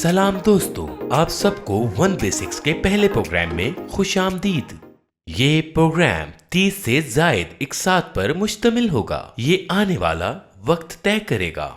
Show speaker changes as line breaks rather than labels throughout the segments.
सलाम दोस्तों, आप सबको वन बेसिक्स के पहले प्रोग्राम में खुश आमदीद। ये प्रोग्राम 30 से जायद इकसात पर मुश्तमिल होगा। ये आने वाला वक्त तय करेगा।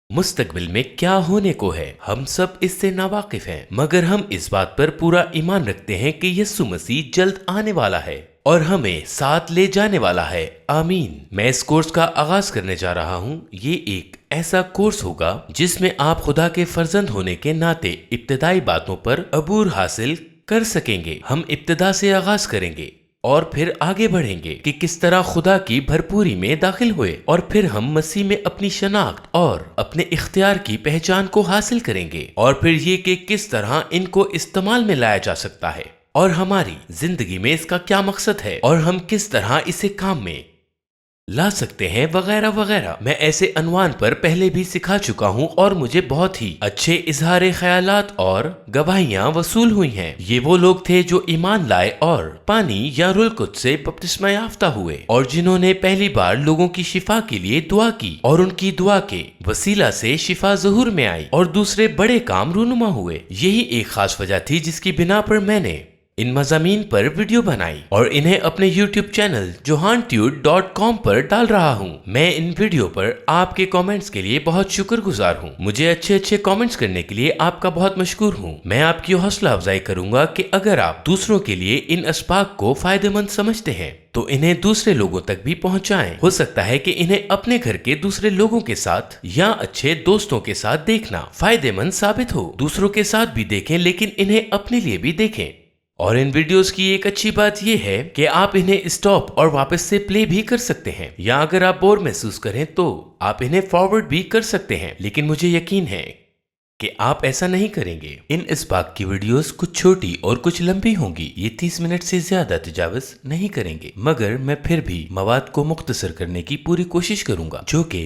मुस्तकबिल में क्या होने को है हम सब इससे नावाकिफ हैं, मगर हम इस बात पर पूरा ईमान रखते हैं कि यीशु मसीह जल्द आने वाला है और हमें साथ ले जाने वाला है। आमीन। मैं इस कोर्स का आगाज करने जा रहा हूँ। ये एक ऐसा कोर्स होगा जिसमें आप खुदा के फर्जंद होने के नाते इब्तिदाई बातों पर अबूर हासिल कर सकेंगे। हम इब्तिदा से आगाज करेंगे और फिर आगे बढ़ेंगे कि किस तरह खुदा की भरपूरी में दाखिल हुए, और फिर हम मसीह में अपनी शनाख्त और अपने इख्तियार की पहचान को हासिल करेंगे, और फिर ये कि किस तरह इनको इस्तेमाल में लाया जा सकता है और हमारी जिंदगी में इसका क्या मकसद है और हम किस तरह इसे काम में ला सकते हैं, वगैरह वगैरह। मैं ऐसे अनवान पर पहले भी सिखा चुका हूँ और मुझे बहुत ही अच्छे इजहार ख्यालात और गवाहियाँ वसूल हुई हैं। ये वो लोग थे जो ईमान लाए और पानी या रुल कुद्स से बपतिस्मा याफ्ता हुए, और जिन्होंने पहली बार लोगों की शिफा के लिए दुआ की, और उनकी दुआ के वसीला से शिफा ज़हूर में आई और दूसरे बड़े काम रूनुमा हुए। यही एक खास वजह थी जिसकी बिना पर मैंने इन मज़ामीन पर वीडियो बनाई और इन्हें अपने YouTube चैनल johantude.com पर डाल रहा हूँ। मैं इन वीडियो पर आपके कमेंट्स के लिए बहुत शुक्रगुजार हूँ। मुझे अच्छे कमेंट्स करने के लिए आपका बहुत मशकूर हूँ। मैं आपकी हौसला अफजाई करूंगा कि अगर आप दूसरों के लिए इन असबाक को फायदेमंद समझते हैं तो इन्हें दूसरे लोगों तक भी पहुंचाएं। हो सकता है कि इन्हें अपने घर के दूसरे लोगों के साथ या अच्छे दोस्तों के साथ देखना फायदेमंद साबित हो। दूसरों के साथ भी देखें, लेकिन इन्हें अपने लिए भी देखें। और इन वीडियोस की एक अच्छी बात यह है कि आप इन्हें स्टॉप और वापस से प्ले भी कर सकते हैं, या अगर आप बोर महसूस करें तो आप इन्हें फॉरवर्ड भी कर सकते हैं। लेकिन मुझे यकीन है कि आप ऐसा नहीं करेंगे। इन इसबाक की वीडियोस कुछ छोटी और कुछ लंबी होंगी। ये 30 मिनट से ज्यादा तजावुज नहीं करेंगे, मगर मैं फिर भी मवाद को मुख्तसर करने की पूरी कोशिश करूंगा, जो कि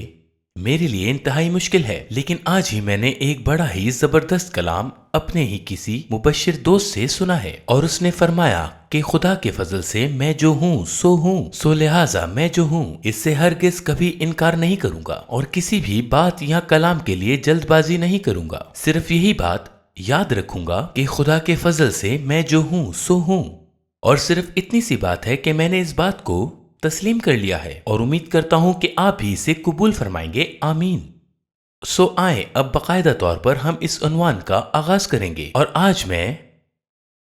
मेरे लिए इंतहाई मुश्किल है। लेकिन आज ही मैंने एक बड़ा ही जबरदस्त कलाम अपने ही किसी मुबशिर दोस्त से सुना है, और उसने फरमाया कि खुदा के फजल से मैं जो हूँ, सो लिहाजा मैं जो हूँ इससे हरगिज कभी इनकार नहीं करूंगा, और किसी भी बात या कलाम के लिए जल्दबाजी नहीं करूंगा। सिर्फ यही बात याद रखूंगा कि खुदा के फजल से मैं जो हूँ सो हूँ, और सिर्फ इतनी सी बात है कि मैंने इस बात को तस्लीम कर लिया है, और उम्मीद करता हूं कि आप भी इसे कबूल फरमाएंगे। आमीन। सो आए अब बाकायदा तौर पर हम इस उन्वान का आगाज करेंगे, और आज मैं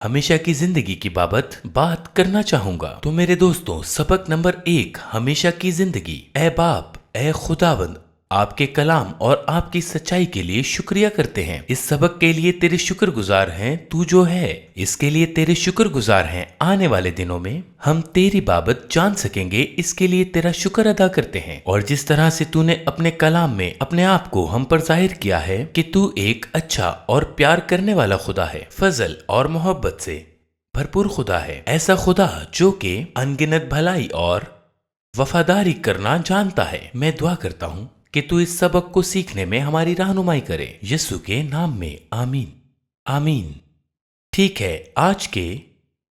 हमेशा की जिंदगी की बाबत बात करना चाहूंगा। तो मेरे दोस्तों, सबक नंबर 1, हमेशा की जिंदगी। ए बाप, ए खुदावंद, आपके कलाम और आपकी सच्चाई के लिए शुक्रिया करते हैं। इस सबक के लिए तेरे शुक्रगुजार हैं। तू जो है इसके लिए तेरे शुक्रगुजार हैं। आने वाले दिनों में हम तेरी बाबत जान सकेंगे, इसके लिए तेरा शुक्र अदा करते हैं। और जिस तरह से तूने अपने कलाम में अपने आप को हम पर जाहिर किया है कि तू एक अच्छा और प्यार करने वाला खुदा है, फजल और मोहब्बत से भरपूर खुदा है। ऐसा खुदा जो कि अनगिनत भलाई और वफादारी करना जानता है। मैं दुआ करता हूँ कि तू इस सबक को सीखने में हमारी रहनुमाई करे, यीशु के नाम में। आमीन आमीन। ठीक है, आज के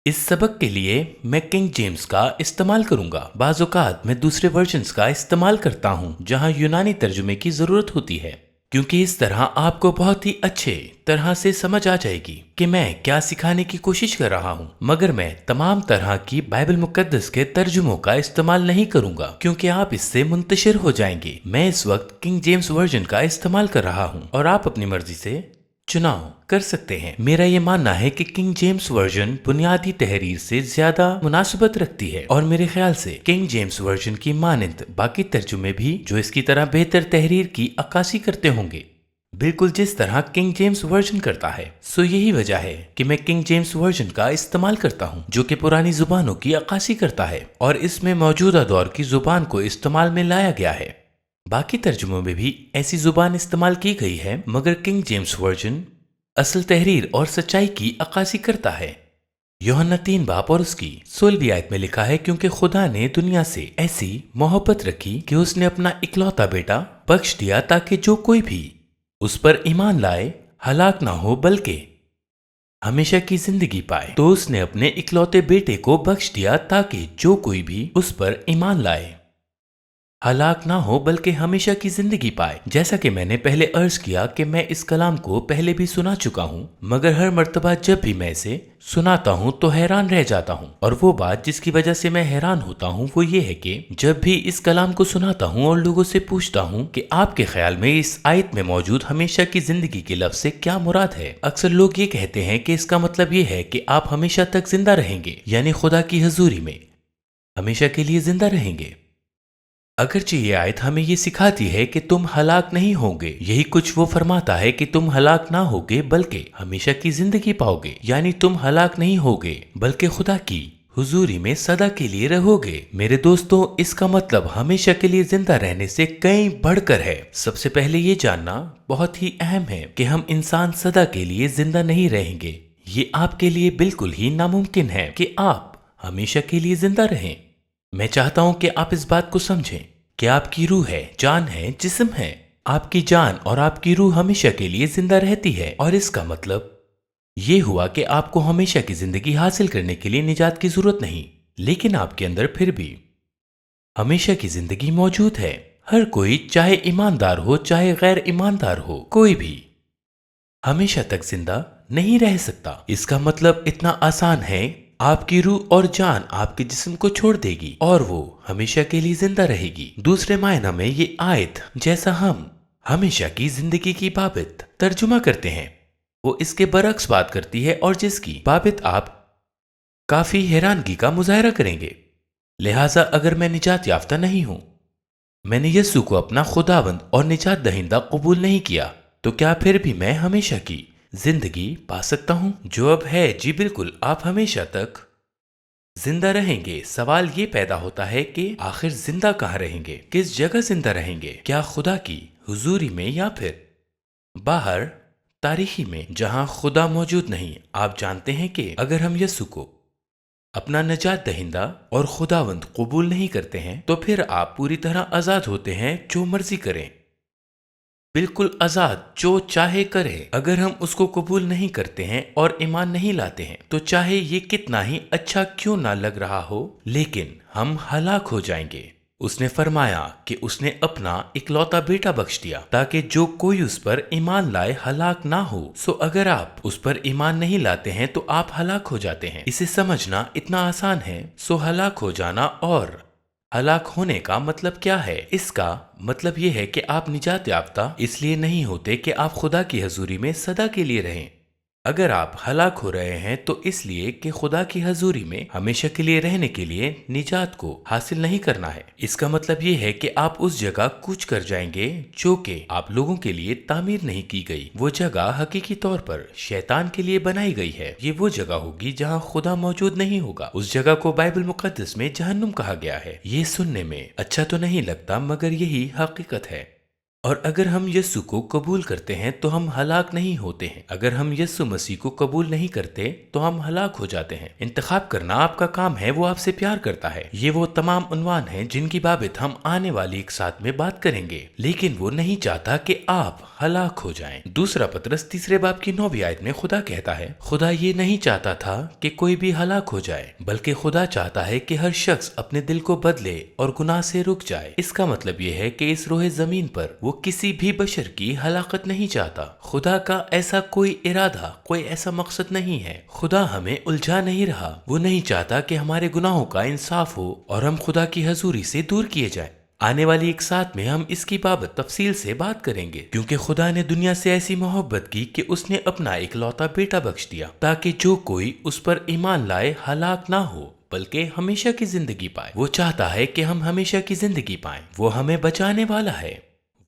इस सबक के लिए मैं किंग जेम्स का इस्तेमाल करूंगा। बाज़ औक़ात मैं दूसरे वर्जन्स का इस्तेमाल करता हूं जहां यूनानी तर्जुमे की जरूरत होती है, क्योंकि इस तरह आपको बहुत ही अच्छे तरह से समझ आ जाएगी कि मैं क्या सिखाने की कोशिश कर रहा हूँ। मगर मैं तमाम तरह की बाइबल मुकद्दस के तर्जुमों का इस्तेमाल नहीं करूंगा, क्योंकि आप इससे मुंतशिर हो जाएंगे। मैं इस वक्त किंग जेम्स वर्जन का इस्तेमाल कर रहा हूँ, और आप अपनी मर्जी से चुनाव कर सकते हैं। मेरा ये मानना है कि किंग जेम्स वर्जन बुनियादी तहरीर से ज्यादा मुनासिबत रखती है, और मेरे ख्याल से किंग जेम्स वर्जन की मानंद बाकी तर्जुमे भी जो इसकी तरह बेहतर तहरीर की अक्कासी करते होंगे, बिल्कुल जिस तरह किंग जेम्स वर्जन करता है। सो यही वजह है कि मैं किंग जेम्स वर्जन का इस्तेमाल करता हूँ, जो कि पुरानी जुबानों की अक्कासी करता है, और इसमें मौजूदा दौर की जुबान को इस्तेमाल में लाया गया है। बाकी तर्जुमों में भी ऐसी जुबान इस्तेमाल की गई है, मगर किंग जेम्स वर्जन असल तहरीर और सच्चाई की अक्कासी करता है। यूहन्ना 3 बाब और उसकी 16वीं आयत में लिखा है, क्योंकि खुदा ने दुनिया से ऐसी मोहब्बत रखी कि उसने अपना इकलौता बेटा बख्श दिया, ताकि जो कोई भी उस पर ईमान लाए हलाक ना हो बल्कि हमेशा की जिंदगी पाए। तो उसने अपने इकलौते बेटे को बख्श दिया ताकि जो कोई भी उस पर ईमान लाए हलाक ना हो बल्कि हमेशा की जिंदगी पाए। जैसा कि मैंने पहले अर्ज किया कि मैं इस कलाम को पहले भी सुना चुका हूँ, मगर हर मर्तबा जब भी मैं इसे सुनाता हूँ तो हैरान रह जाता हूँ। और वो बात जिसकी वजह से मैं हैरान होता हूँ वो ये है कि जब भी इस कलाम को सुनाता हूँ और लोगों से पूछता हूँ कि आपके ख्याल में इस आयत में मौजूद हमेशा की जिंदगी के लफ्ज से क्या मुराद है, अक्सर लोग ये कहते हैं कि इसका मतलब ये है कि आप हमेशा तक जिंदा रहेंगे, यानी खुदा की हजूरी में हमेशा के लिए जिंदा रहेंगे। अगरचे ये आयत हमें ये सिखाती है कि तुम हलाक नहीं होगे, यही कुछ वो फरमाता है कि तुम हलाक ना होगे बल्कि हमेशा की जिंदगी पाओगे, यानी तुम हलाक नहीं होगे बल्कि खुदा की हुजूरी में सदा के लिए रहोगे। मेरे दोस्तों, इसका मतलब हमेशा के लिए जिंदा रहने से कहीं बढ़कर है। सबसे पहले ये जानना बहुत ही अहम है कि हम इंसान सदा के लिए जिंदा नहीं रहेंगे। ये आपके लिए बिल्कुल ही नामुमकिन है कि आप हमेशा के लिए जिंदा रहें। मैं चाहता हूं कि आप इस बात को समझें कि आपकी रूह है, जान है, जिस्म है। आपकी जान और आपकी रूह हमेशा के लिए जिंदा रहती है, और इसका मतलब ये हुआ कि आपको हमेशा की जिंदगी हासिल करने के लिए निजात की जरूरत नहीं, लेकिन आपके अंदर फिर भी हमेशा की जिंदगी मौजूद है। हर कोई, चाहे ईमानदार हो चाहे गैर ईमानदार हो, कोई भी हमेशा तक जिंदा नहीं रह सकता। इसका मतलब इतना आसान है, आपकी रूह और जान आपके जिस्म को छोड़ देगी और वो हमेशा के लिए जिंदा रहेगी। दूसरे मायना में ये आयत, जैसा हम हमेशा की जिंदगी की बाबत तर्जुमा करते हैं, वो इसके बरक्स बात करती है, और जिसकी बाबत आप काफी हैरानगी का मुजाहरा करेंगे। लिहाजा अगर मैं निजात याफ्ता नहीं हूं, मैंने यस्सु को अपना खुदावंद और निजात दहिंदा कबूल नहीं किया, तो क्या फिर भी मैं हमेशा की जिंदगी पा सकता हूं? जवाब है जी बिल्कुल, आप हमेशा तक जिंदा रहेंगे। सवाल ये पैदा होता है कि आखिर जिंदा कहाँ रहेंगे, किस जगह जिंदा रहेंगे? क्या खुदा की हुजूरी में या फिर बाहर तारीखी में जहां खुदा मौजूद नहीं? आप जानते हैं कि अगर हम यस्सु को अपना नजात दहिंदा और खुदावंद कबूल नहीं करते हैं तो फिर आप पूरी तरह आजाद होते हैं, जो मर्जी करें, बिल्कुल आजाद, जो चाहे करे। अगर हम उसको कबूल नहीं करते हैं और ईमान नहीं लाते हैं तो चाहे ये कितना ही अच्छा क्यों ना लग रहा हो, लेकिन हम हलाक हो जाएंगे। उसने फरमाया कि उसने अपना इकलौता बेटा बख्श दिया ताकि जो कोई उस पर ईमान लाए हलाक ना हो। सो अगर आप उस पर ईमान नहीं लाते हैं तो आप हलाक हो जाते हैं। इसे समझना इतना आसान है। सो हलाक हो जाना और हलाक होने का मतलब क्या है? इसका मतलब यह है कि आप निजात याफ्ता इसलिए नहीं होते कि आप खुदा की हजूरी में सदा के लिए रहें। अगर आप हलाक हो रहे हैं तो इसलिए कि खुदा की हजूरी में हमेशा के लिए रहने के लिए निजात को हासिल नहीं करना है। इसका मतलब ये है कि आप उस जगह कूच कर जाएंगे जो कि आप लोगों के लिए तामीर नहीं की गई। वो जगह हकीकी तौर पर शैतान के लिए बनाई गई है। ये वो जगह होगी जहाँ खुदा मौजूद नहीं होगा। उस जगह को बाइबल मुकद्दस में जहन्नुम कहा गया है। ये सुनने में अच्छा तो नहीं लगता, मगर यही हकीकत है। और अगर हम यस्सु को कबूल करते हैं तो हम हलाक नहीं होते हैं। अगर हम यस्सु मसीह को कबूल नहीं करते तो हम हलाक हो जाते हैं। इंतखाब करना आपका काम है, वो आपसे प्यार करता है। ये वो तमाम उन्वान हैं जिनकी बाबत हम आने वाली एक साथ में बात करेंगे, लेकिन वो नहीं चाहता कि आप हलाक हो जाएं। दूसरा पतरस 3 बाब की 9वीं आयत में खुदा कहता है, खुदा ये नहीं चाहता था कि कोई भी हलाक हो जाए, बल्कि खुदा चाहता है कि हर शख्स अपने दिल को बदले और गुनाह से रुक जाए। इसका मतलब ये है कि इस रोहे जमीन पर वो किसी भी बशर की हलाकत नहीं चाहता। खुदा का ऐसा कोई इरादा, कोई ऐसा मकसद नहीं है। खुदा हमें उलझा नहीं रहा। वो नहीं चाहता कि हमारे गुनाहों का इंसाफ हो और हम खुदा की हजूरी से दूर किए जाएं। आने वाली एक साथ में हम इसकी बाबत तफसील से बात करेंगे, क्योंकि खुदा ने दुनिया से ऐसी मोहब्बत की कि उसने अपना इकलौता बेटा बख्श दिया ताकि जो कोई उस पर ईमान लाए हलाक ना हो बल्कि हमेशा की जिंदगी पाए। वो चाहता है कि हम हमेशा की जिंदगी पाएं। वो हमें बचाने वाला है।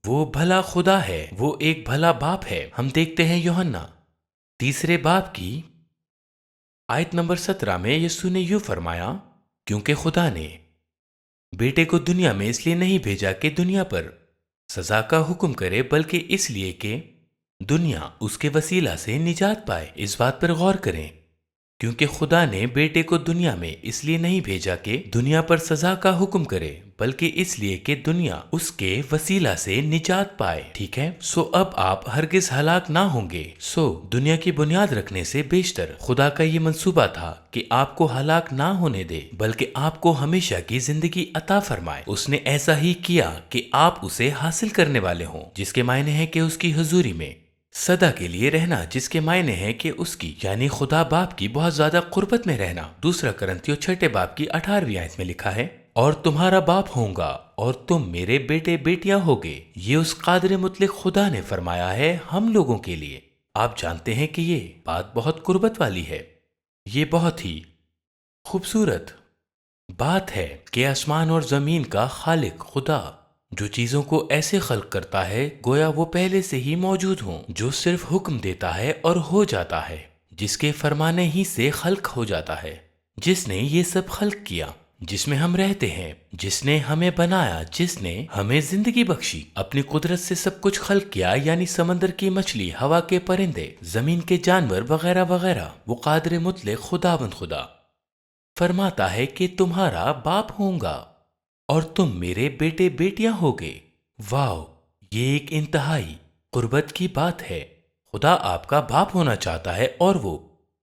वो भला खुदा है। वो एक भला बाप है। हम देखते हैं यूहन्ना 3 बाब की आयत नंबर 17 में यीशु ने यूं फरमाया, क्योंकि खुदा ने बेटे को दुनिया में इसलिए नहीं भेजा कि दुनिया पर सजा का हुक्म करे, बल्कि इसलिए कि दुनिया उसके वसीला से निजात पाए। इस बात पर गौर करें کیونکہ خدا نے بیٹے کو دنیا میں اس لیے نہیں بھیجا کہ دنیا پر سزا کا حکم کرے، بلکہ اس لیے کہ دنیا اس کے وسیلہ سے نجات پائے۔ ٹھیک ہے، سو اب آپ ہرگز ہلاک نہ ہوں گے۔ سو دنیا کی بنیاد رکھنے سے بیشتر خدا کا یہ منصوبہ تھا کہ آپ کو ہلاک نہ ہونے دے، بلکہ آپ کو ہمیشہ کی زندگی عطا فرمائے۔ اس نے ایسا ہی کیا کہ آپ اسے حاصل کرنے والے ہوں، جس کے معنی ہے کہ اس کی حضوری میں سدا کے لیے رہنا، جس کے معنی ہے کہ اس کی یعنی خدا باپ کی بہت زیادہ قربت میں رہنا۔ دوسرا کرنتھیوں 6 باب کی 18ویں آیت میں لکھا ہے، اور تمہارا باپ ہوں گا اور تم میرے بیٹے بیٹیاں ہوگے۔ یہ اس قادر مطلق خدا نے فرمایا ہے ہم لوگوں کے لیے۔ آپ جانتے ہیں کہ یہ بات بہت قربت والی ہے۔ یہ بہت ہی خوبصورت بات ہے کہ آسمان اور زمین کا خالق خدا جو چیزوں کو ایسے خلق کرتا ہے گویا وہ پہلے سے ہی موجود ہوں، جو صرف حکم دیتا ہے اور ہو جاتا ہے، جس کے فرمانے ہی سے خلق ہو جاتا ہے، جس نے یہ سب خلق کیا، جس میں ہم رہتے ہیں، جس نے ہمیں بنایا، جس نے ہمیں زندگی بخشی، اپنی قدرت سے سب کچھ خلق کیا، یعنی سمندر کی مچھلی، ہوا کے پرندے، زمین کے جانور وغیرہ وغیرہ۔ وہ قادر مطلق خداوند خدا فرماتا ہے کہ تمہارا باپ ہوں گا اور تم میرے بیٹے بیٹیاں ہوگے۔ واو، یہ ایک انتہائی قربت کی بات ہے۔ خدا آپ کا باپ ہونا چاہتا ہے اور وہ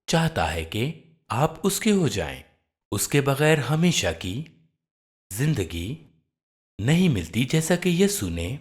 چاہتا ہے کہ آپ اس کے ہو جائیں۔ اس کے بغیر ہمیشہ کی زندگی نہیں ملتی، جیسا کہ یسوع نے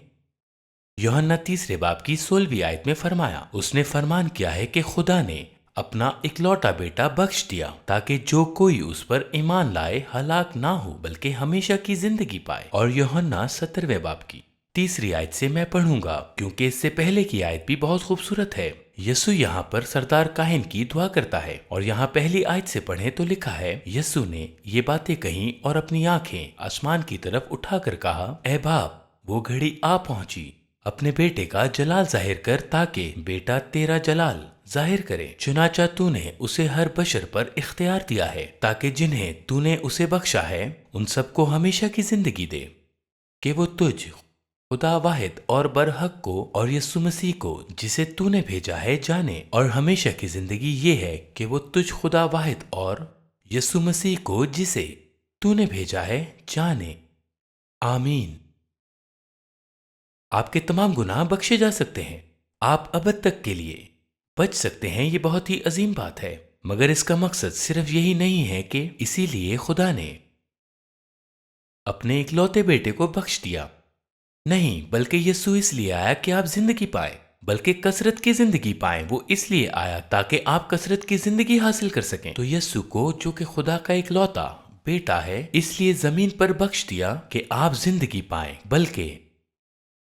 یوحنا 3 باب کی 16ویں آیت میں فرمایا۔ اس نے فرمان کیا ہے کہ خدا نے اپنا اکلوتا بیٹا بخش دیا تاکہ جو کوئی اس پر ایمان لائے ہلاک نہ ہو بلکہ ہمیشہ کی زندگی پائے۔ اور یوحنا 17 باب کی 3 آیت سے میں پڑھوں گا کیونکہ اس سے پہلے کی آیت بھی بہت خوبصورت ہے۔ یسوع یہاں پر سردار کاہن کی دعا کرتا ہے، اور یہاں پہلی آیت سے پڑھیں تو لکھا ہے، یسوع نے یہ باتیں کہیں اور اپنی آنکھیں آسمان کی طرف اٹھا کر کہا، اے باپ، وہ گھڑی آ پہنچی، اپنے بیٹے کا جلال ظاہر کر تاکہ بیٹا تیرا جلال ظاہر کرے۔ چنانچہ تو نے اسے ہر بشر پر اختیار دیا ہے تاکہ جنہیں تو نے اسے بخشا ہے ان سب کو ہمیشہ کی زندگی دے، کہ وہ تجھ خدا واحد اور برحق کو اور یسوع مسیح کو جسے تو نے بھیجا ہے جانے۔ اور ہمیشہ کی زندگی یہ ہے کہ وہ تجھ خدا واحد اور یسوع مسیح کو جسے تو نے بھیجا ہے جانے۔ آمین۔ آپ کے تمام گناہ بخشے جا سکتے ہیں، آپ ابد تک کے لیے بچ سکتے ہیں۔ یہ بہت ہی عظیم بات ہے، مگر اس کا مقصد صرف یہی نہیں ہے کہ اسی لیے خدا نے اپنے اکلوتے بیٹے کو بخش دیا، نہیں، بلکہ یسوع اس لیے آیا کہ آپ زندگی پائے، بلکہ کثرت کی زندگی پائیں۔ وہ اس لیے آیا تاکہ آپ کثرت کی زندگی حاصل کر سکیں۔ تو یسوع کو جو کہ خدا کا اکلوتا بیٹا ہے، اس لیے زمین پر بخش دیا کہ آپ زندگی پائیں، بلکہ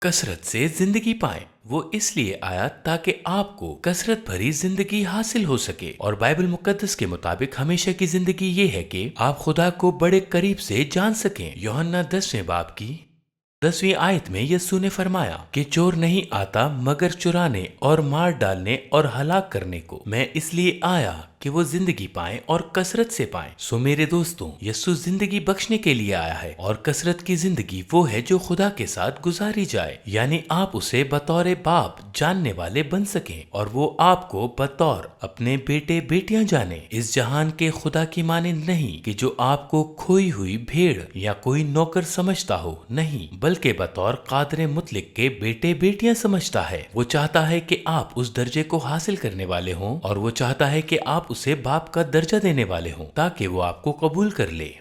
کثرت سے زندگی پائیں۔ وہ اس لیے آیا تاکہ آپ کو کثرت بھری زندگی حاصل ہو سکے۔ اور بائبل مقدس کے مطابق ہمیشہ کی زندگی یہ ہے کہ آپ خدا کو بڑے قریب سے جان سکیں۔ یوحنا 10 باب کی 10ویں آیت میں یسوع نے فرمایا کہ چور نہیں آتا مگر چرانے اور مار ڈالنے اور ہلاک کرنے کو، میں اس لیے آیا کہ وہ زندگی پائیں اور کثرت سے پائیں۔ سو میرے دوستوں، یسوع زندگی بخشنے کے لیے آیا ہے، اور کثرت کی زندگی وہ ہے جو خدا کے ساتھ گزاری جائے، یعنی آپ اسے بطور باپ جاننے والے بن سکیں اور وہ آپ کو بطور اپنے بیٹے بیٹیاں جانے۔ اس جہان کے خدا کی مانند نہیں کہ جو آپ کو کھوئی ہوئی بھیڑ یا کوئی نوکر سمجھتا ہو، نہیں، بلکہ بطور قادر مطلق کے بیٹے بیٹیاں سمجھتا ہے۔ وہ چاہتا ہے کہ آپ اس درجے کو حاصل کرنے والے ہوں، اور وہ چاہتا ہے کہ آپ اسے باپ کا درجہ دینے والے ہوں تاکہ وہ آپ کو قبول کر لے۔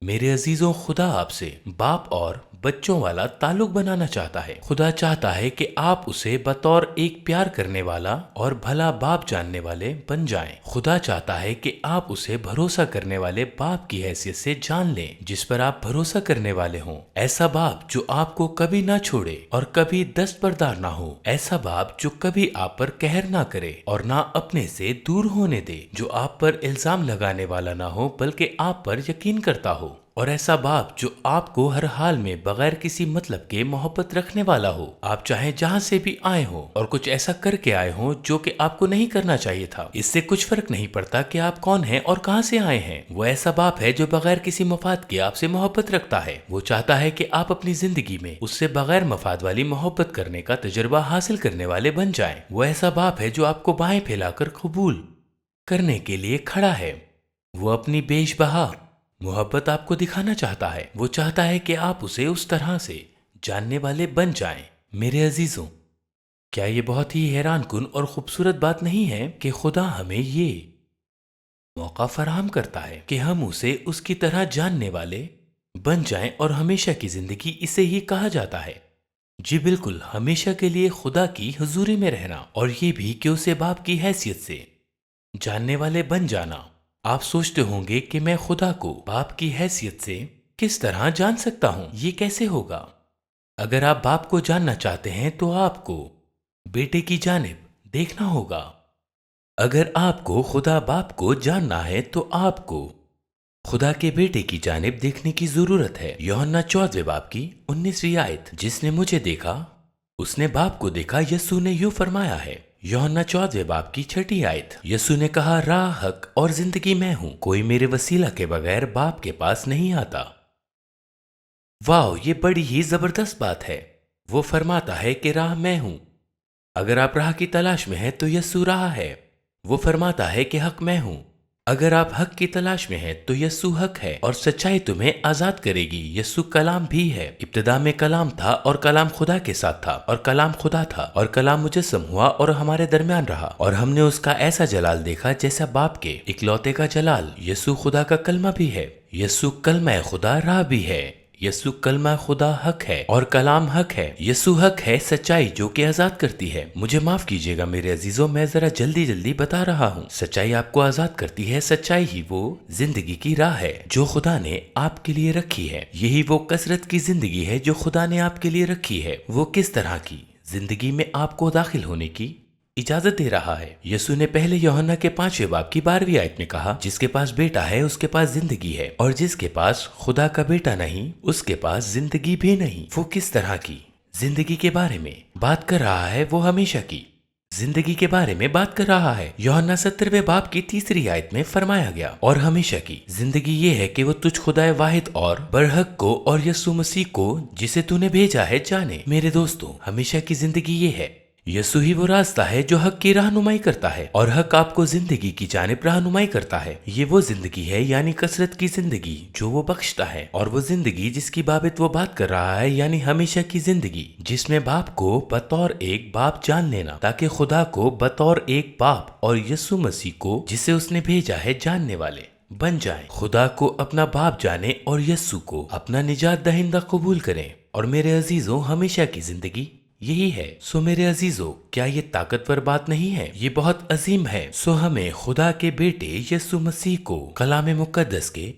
میرے عزیزوں، خدا آپ سے باپ اور بچوں والا تعلق بنانا چاہتا ہے۔ خدا چاہتا ہے کہ آپ اسے بطور ایک پیار کرنے والا اور بھلا باپ جاننے والے بن جائیں۔ خدا چاہتا ہے کہ آپ اسے بھروسہ کرنے والے باپ کی حیثیت سے جان لیں، جس پر آپ بھروسہ کرنے والے ہوں۔ ایسا باپ جو آپ کو کبھی نہ چھوڑے اور کبھی دستبردار نہ ہو، ایسا باپ جو کبھی آپ پر قہر نہ کرے اور نہ اپنے سے دور ہونے دے، جو آپ پر الزام لگانے والا نہ ہو بلکہ آپ پر یقین کرتا ہو، اور ایسا باپ جو آپ کو ہر حال میں بغیر کسی مطلب کے محبت رکھنے والا ہو، آپ چاہے جہاں سے بھی آئے ہوں اور کچھ ایسا کر کے آئے ہوں جو کہ آپ کو نہیں کرنا چاہیے تھا، اس سے کچھ فرق نہیں پڑتا کہ آپ کون ہیں اور کہاں سے آئے ہیں۔ وہ ایسا باپ ہے جو بغیر کسی مفاد کے آپ سے محبت رکھتا ہے۔ وہ چاہتا ہے کہ آپ اپنی زندگی میں اس سے بغیر مفاد والی محبت کرنے کا تجربہ حاصل کرنے والے بن جائیں۔ وہ ایسا باپ ہے جو آپ کو بائیں پھیلا کر قبول करने के लिए खड़ा है। वो अपनी बेशबहा मोहब्बत आपको दिखाना चाहता है। वो चाहता है कि आप उसे उस तरह से जानने वाले बन जाएं। मेरे अजीजों, क्या ये बहुत ही हैरान कुन और खूबसूरत बात नहीं है कि खुदा हमें ये मौका फराहम करता है कि हम उसे उसकी तरह जानने वाले बन जाएं, और हमेशा की जिंदगी इसे ही कहा जाता है। जी बिल्कुल, हमेशा के लिए खुदा की हुजूरी में रहना, और ये भी कि उसे बाप की हैसियत से जानने वाले बन जाना। आप सोचते होंगे कि मैं खुदा को बाप की हैसियत से किस तरह जान सकता हूं, ये कैसे होगा? अगर आप बाप को जानना चाहते हैं तो आपको बेटे की जानिब देखना होगा। अगर आपको खुदा बाप को जानना है तो आपको खुदा के बेटे की जानिब देखने की जरूरत है। यूहन्ना 14वें बाब की 19वीं आयत, जिसने मुझे देखा उसने बाप को देखा। यीशु ने यूं फरमाया है। यूहन्ना 14वें बाब की 6ठी आयत, यीशु ने कहा, राह, हक और जिंदगी मैं हूं, कोई मेरे वसीला के बगैर बाप के पास नहीं आता। वाह, ये बड़ी ही जबरदस्त बात है। वो फरमाता है कि राह मैं हूं। अगर आप राह की तलाश में हैं तो यीशु राह है। वो फरमाता है कि हक मैं हूं। अगर आप हक की तलाश में हैं तो यीशु हक है, और सच्चाई तुम्हें आजाद करेगी। यीशु कलाम भी है। इब्तिदा में कलाम था, और कलाम खुदा के साथ था, और कलाम खुदा था, और कलाम मुजस्सम हुआ और हमारे दरमियान रहा, और हमने उसका ऐसा जलाल देखा जैसा बाप के इकलौते का जलाल। यीशु खुदा का कलमा भी है। यीशु कलमा खुदा राह भी है। यीशु कलमा खुदा हक है, और कलाम हक है। यीशु हक है, सच्चाई जो कि आजाद करती है। मुझे माफ कीजिएगा मेरे अजीजों, मैं जरा जल्दी जल्दी बता रहा हूँ। सच्चाई आपको आजाद करती है। सच्चाई ही वो जिंदगी की राह है जो खुदा ने आपके लिए रखी है। यही वो कसरत की जिंदगी है जो खुदा ने आपके लिए रखी है। वो किस तरह की जिंदगी में आपको दाखिल होने की इजाजत दे रहा है। यीशु ने पहले यूहन्ना के 5वें बाब की 12वीं आयत में कहा, जिसके पास बेटा है उसके पास जिंदगी है, और जिसके पास खुदा का बेटा नहीं उसके पास जिंदगी भी नहीं। वो किस तरह की जिंदगी के बारे में बात कर रहा है? वो हमेशा की जिंदगी के बारे में बात कर रहा है। यूहन्ना 17वें बाब की 3री आयत में फरमाया गया, और हमेशा की जिंदगी ये है कि वो तुझ खुदाए वाहिद और बरहक को और यीशु मसीह को जिसे तूने भेजा है जाने। मेरे दोस्तों, हमेशा की जिंदगी ये है। यीशु ही वो रास्ता है जो हक की रहनुमाई करता है, और हक आपको जिंदगी की जानिब रहनुमाई करता है। ये वो जिंदगी है, यानी कसरत की जिंदगी जो वो बख्शता है, और वो जिंदगी जिसकी बाबत वो बात कर रहा है, यानी हमेशा की जिंदगी जिसमें बाप को बतौर एक बाप जान लेना, ताकि खुदा को बतौर एक बाप और यीशु मसीह को जिसे उसने भेजा है जानने वाले बन जाएं। खुदा को अपना बाप जाने और यीशु को अपना निजात दहिंदा कबूल करें। और मेरे अजीजों, हमेशा की जिंदगी यही है। सो मेरे अजीजों, क्या ये ताकतवर बात नहीं है? ये बहुत अजीम है। सो हमें खुदा के बेटे यीशु मसीह को कलाम मुकद्दस के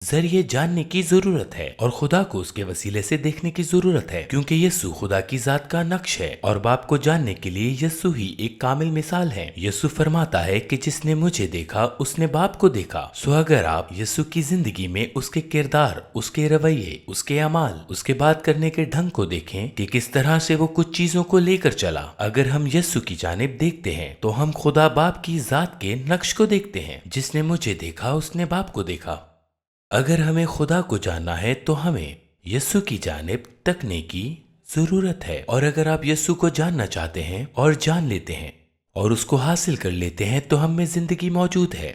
जरिए जानने की जरूरत है, और खुदा को उसके वसीले से देखने की जरूरत है, क्योंकि यीशु खुदा की जात का नक्श है, और बाप को जानने के लिए यीशु ही एक कामिल मिसाल है। यीशु फरमाता है कि जिसने मुझे देखा उसने बाप को देखा। सो अगर आप यीशु की जिंदगी में उसके किरदार, उसके रवैये, उसके अमाल, उसके बात करने के ढंग को देखें कि किस तरह से वो कुछ चीजों को लेकर चला, अगर हम यीशु की जानिब देखते हैं तो हम खुदा बाप की जात के नक्श को देखते हैं। जिसने मुझे देखा उसने बाप को देखा। अगर हमें खुदा को जानना है तो हमें यीशु की जानिब तकने की जरूरत है। और अगर आप यीशु को जानना चाहते हैं और जान लेते हैं और उसको हासिल कर लेते हैं तो हम में जिंदगी मौजूद है।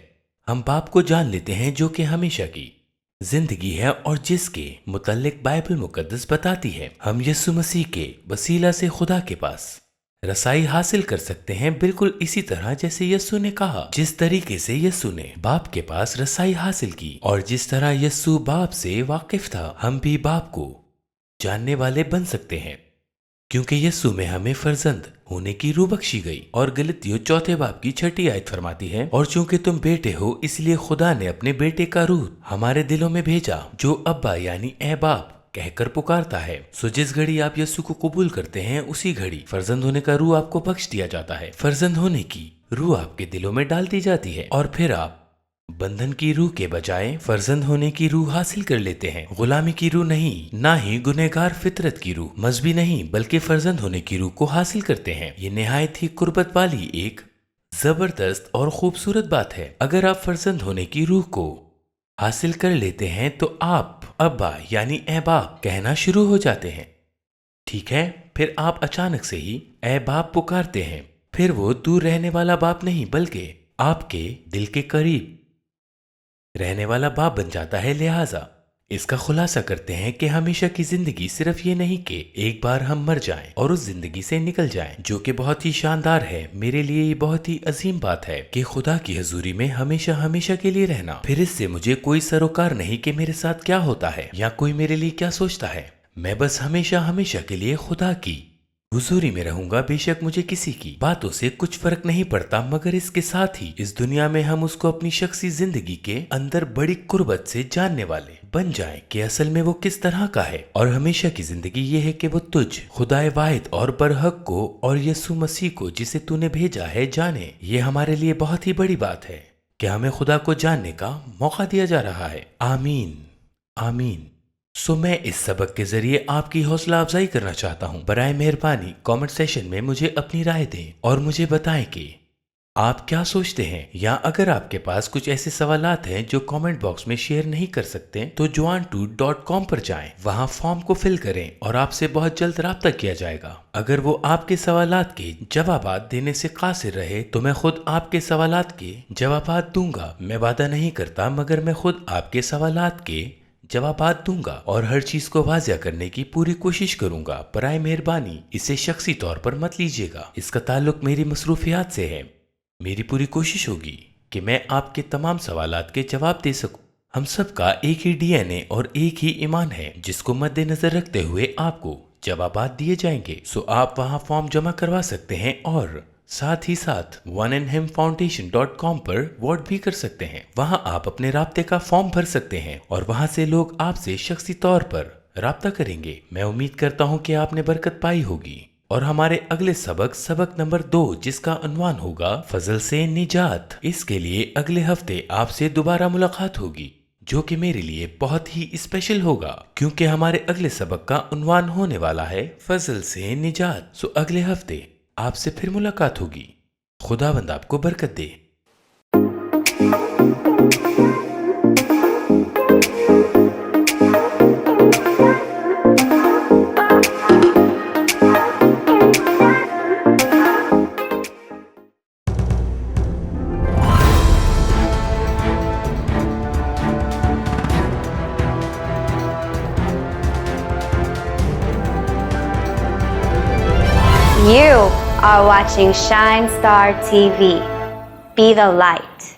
हम बाप को जान लेते हैं जो कि हमेशा की जिंदगी है, और जिसके मुतल्लिक बाइबल मुकद्दस बताती है हम यीशु मसीह के वसीला से खुदा के पास रसाई हासिल कर सकते हैं, बिल्कुल इसी तरह जैसे यीशु ने कहा। जिस तरीके से यीशु ने बाप के पास रसाई हासिल की, और जिस तरह यीशु बाप से वाकिफ था, हम भी बाप को जानने वाले बन सकते हैं, क्योंकि यीशु में हमें फर्जंद होने की रूह बख्शी गई। और गलतियों 4 बाब की 6ठी आयत फरमाती है, और चूंकि तुम बेटे हो इसलिए खुदा ने अपने बेटे का रूह हमारे दिलों में भेजा, जो अब्बा यानी ए बाप कहकर पुकारता है। सो जिस घड़ी आप यीशु को कबूल करते हैं उसी घड़ी फर्जंद होने का रूह आपको बख्श दिया जाता है। फर्जंद होने की रूह आपके दिलों में डाल दी जाती है, और फिर आप बंधन की रूह के बजाय फर्जंद होने की रूह हासिल कर लेते हैं। गुलामी की रूह नहीं, ना ही गुनहगार फितरत की रूह, मजहबी नहीं, बल्कि फर्जंद होने की रूह को हासिल करते हैं। ये निहायत ही कुर्बत वाली एक जबरदस्त और खूबसूरत बात है। अगर आप फर्जंद होने की रूह को हासिल कर लेते हैं तो आप अब्बा यानी ए बाप कहना शुरू हो जाते हैं। ठीक है, फिर आप अचानक से ही ए बाप पुकारते हैं। फिर वो दूर रहने वाला बाप नहीं, बल्कि आपके दिल के करीब रहने वाला बाप बन जाता है। लिहाजा इसका खुलासा करते हैं कि हमेशा की जिंदगी सिर्फ ये नहीं कि एक बार हम मर जाएं और उस जिंदगी से निकल जाएं, जो कि बहुत ही शानदार है। मेरे लिए ये बहुत ही अजीम बात है कि खुदा की हजूरी में हमेशा हमेशा के लिए रहना। फिर इससे मुझे कोई सरोकार नहीं कि मेरे साथ क्या होता है या कोई मेरे लिए क्या सोचता है। मैं बस हमेशा हमेशा के लिए खुदा की हुजूरी में रहूंगा। बेशक मुझे किसी की बातों से कुछ फर्क नहीं पड़ता, मगर इसके साथ ही इस दुनिया में हम उसको अपनी शख्सी जिंदगी के अंदर बड़ी कुर्बत से जानने वाले बन जाएं कि असल में वो किस तरह का है। और हमेशा की जिंदगी ये है कि वो तुझ खुदाए वाहिद और बरहक को और यसु मसीह को जिसे तूने भेजा है जाने। ये हमारे लिए बहुत ही बड़ी बात है कि हमें खुदा को जानने का मौका दिया जा रहा है। आमीन आमीन। मैं इस सबक के जरिए आपकी हौसला अफजाई करना चाहता हूँ। बराए मेहरबानी कमेंट सेशन में मुझे अपनी राय दें और मुझे बताएं कि आप क्या सोचते हैं, या अगर आपके पास कुछ ऐसे सवालात हैं जो कमेंट बॉक्स में शेयर नहीं कर सकते तो juan2.com पर जाएं, वहां फॉर्म को फिल करें और आपसे बहुत जल्द राब्ता किया जाएगा। अगर वो आपके सवालात के जवाबात देने से कासिर रहे तो मैं खुद आपके सवालात के जवाबात दूंगा। मैं वादा नहीं करता, मगर मैं खुद आपके सवालात के जवाबात दूंगा और हर चीज को वाज़िया करने की पूरी कोशिश करूंगा। बराए मेहरबानी इसे शख्सी तौर पर मत लीजिएगा, इसका ताल्लुक मेरी मसरूफियात से है। मेरी पूरी कोशिश होगी कि मैं आपके तमाम सवालात के जवाब दे सकूं। हम सब का एक ही डीएनए और एक ही ईमान है जिसको मद्देनजर रखते हुए आपको जवाबात दिए जाएंगे। आप वहां फॉर्म जमा करवा सकते हैं और साथ ही साथ oneandhimfoundation.com पर वोट भी कर सकते हैं। वहां आप अपने राब्ते का फॉर्म भर सकते हैं और वहां से लोग आपसे शख्सी तौर पर राब्ता करेंगे। मैं उम्मीद करता हूं कि आपने बरकत पाई होगी। और हमारे अगले सबक नंबर 2, जिसका उन्वान होगा फजल से निजात, इसके लिए अगले हफ्ते आपसे दोबारा मुलाकात होगी, जो कि मेरे लिए बहुत ही स्पेशल होगा क्योंकि हमारे अगले सबक का उन्वान होने वाला है फजल से निजात। अगले हफ्ते आपसे फिर मुलाकात होगी। खुदावंद आपको बरकत दे।
You are watching Shine Star TV. Be the light.